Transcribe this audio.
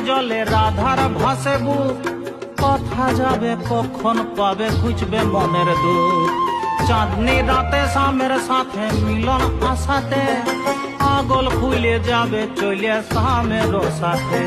জলে রাধার ভাসে বুক, কথা যাবে কখন পাবে খুঁজবে মনের দুঃখ। চাঁদনি রাতে শামের সাথে মিলন আশাতে, পাগল খুলে যাবে চলে শামের সাথে।